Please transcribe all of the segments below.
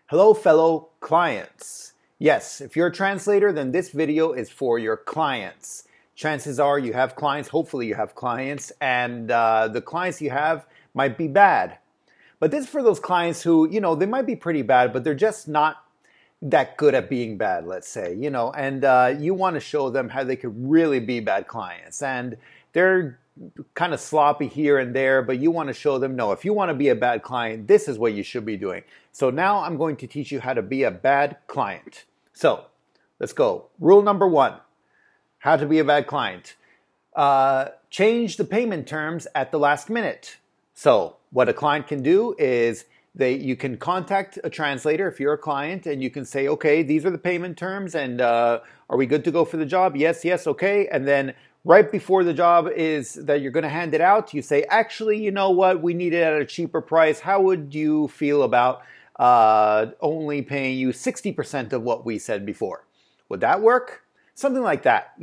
Hello, fellow clients. Yes, if you're a translator, then this video is for your clients. Chances are you have clients, hopefully you have clients, and the clients you have might be bad. But this is for those clients who, they might be pretty bad, but they're just not that good at being bad, let's say, and you want to show them how they could really be bad clients. And they're kind of sloppy here and there, but you want to show them, no, if you want to be a bad client, this is what you should be doing. So now I'm going to teach you how to be a bad client. So let's go. Rule number 1, how to be a bad client. Change the payment terms at the last minute. So what a client can do is you can contact a translator if you're a client, and you can say, okay, these are the payment terms, and are we good to go for the job? Yes, okay. And then right before the job is that you're going to hand it out, you say, actually, you know what? We need it at a cheaper price. How would you feel about only paying you 60% of what we said before? Would that work? Something like that.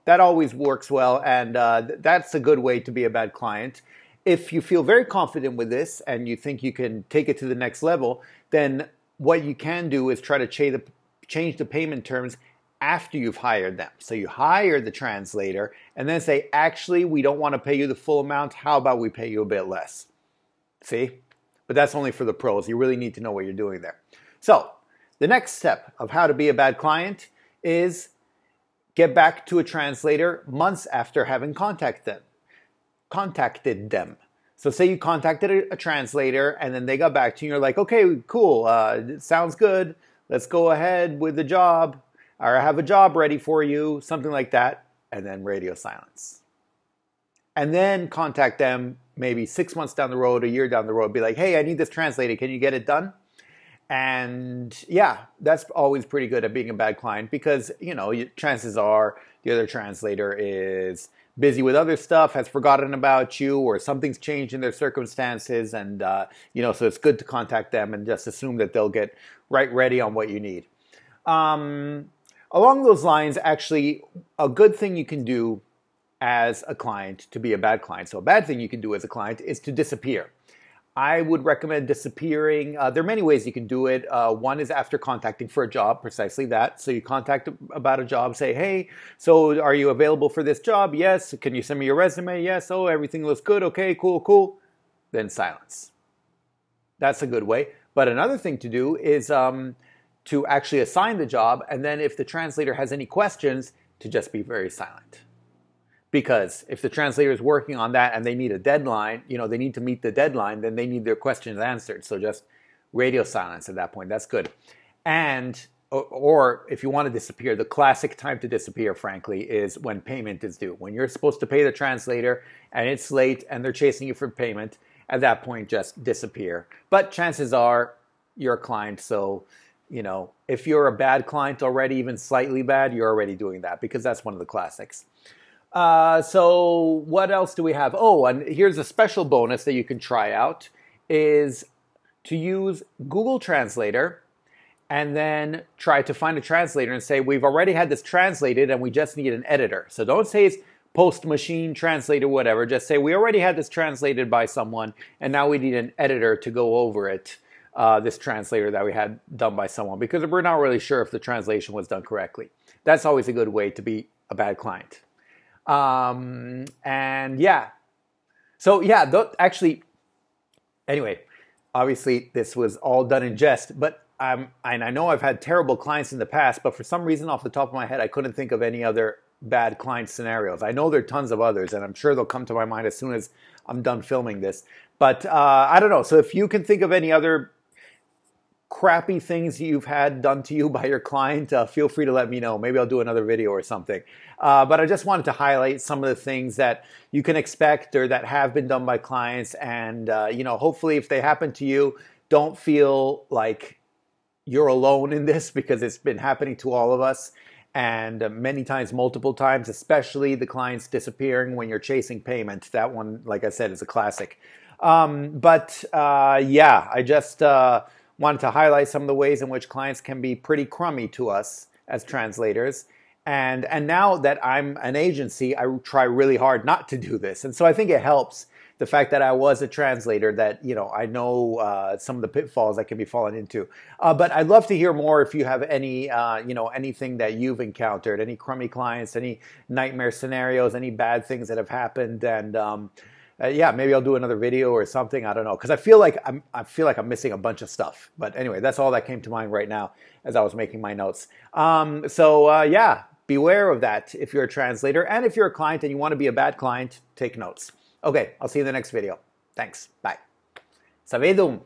That always works well, and that's a good way to be a bad client. If you feel very confident with this and you think you can take it to the next level, then what you can do is try to change the payment terms after you've hired them. So you hire the translator and then say, actually, we don't want to pay you the full amount. How about we pay you a bit less? See? But that's only for the pros. You really need to know what you're doing there. So the next step of how to be a bad client is get back to a translator months after having contacted them. So say you contacted a translator and then they got back to you and you're like, okay, cool, it sounds good. Let's go ahead with the job, or I have a job ready for you, something like that, and then radio silence. And then contact them maybe 6 months down the road, a year down the road, be like, hey, I need this translated. Can you get it done? And yeah, that's always pretty good at being a bad client because, chances are the other translator is busy with other stuff, has forgotten about you, or something's changed in their circumstances, and so it's good to contact them and just assume that they'll get right ready on what you need. Along those lines, actually, a good thing you can do as a client to be a bad client, so a bad thing you can do as a client is to disappear. I would recommend disappearing. There are many ways you can do it. One is after contacting for a job, precisely that. So you contact about a job, say, hey, so are you available for this job? Yes. Can you send me your resume? Yes. Oh, everything looks good. Okay, cool. Then silence. That's a good way. But another thing to do is to actually assign the job, and then if the translator has any questions, to just be very silent. Because if the translator is working on that and they need a deadline, they need to meet the deadline, then they need their questions answered. So just radio silence at that point. That's good. And, or if you want to disappear, the classic time to disappear, frankly, is when payment is due. When you're supposed to pay the translator and it's late and they're chasing you for payment, at that point, just disappear. But chances are you're a client, so if you're a bad client already, even slightly bad, you're already doing that because that's one of the classics. So what else do we have? Oh, and here's a special bonus that you can try out is to use Google Translator and then try to find a translator and say, we've already had this translated and we just need an editor. So don't say it's post machine translator, whatever. Just say we already had this translated by someone and now we need an editor to go over it. This translator that we had done by someone, because we're not really sure if the translation was done correctly. That's always a good way to be a bad client. And yeah, so yeah, actually, anyway, obviously this was all done in jest, but and I know I've had terrible clients in the past, but for some reason off the top of my head, I couldn't think of any other bad client scenarios. I know there are tons of others, and I'm sure they'll come to my mind as soon as I'm done filming this, but I don't know. So if you can think of any other crappy things you've had done to you by your client, feel free to let me know. Maybe I'll do another video or something. But I just wanted to highlight some of the things that you can expect or that have been done by clients. And, hopefully if they happen to you, don't feel like you're alone in this because it's been happening to all of us. And many times, multiple times, especially the clients disappearing when you're chasing payment. That one, like I said, is a classic. Yeah, I just wanted to highlight some of the ways in which clients can be pretty crummy to us as translators. And now that I'm an agency, I try really hard not to do this. And so I think it helps the fact that I was a translator, that, you know, I know some of the pitfalls I can be falling into. But I'd love to hear more if you have any, you know, anything that you've encountered, any crummy clients, any nightmare scenarios, any bad things that have happened. And yeah, maybe I'll do another video or something. I don't know, because I feel like I'm missing a bunch of stuff. But anyway, that's all that came to mind right now as I was making my notes. Yeah, beware of that if you're a translator, and if you're a client and you want to be a bad client, take notes. Okay, I'll see you in the next video. Thanks. Bye. Savedum.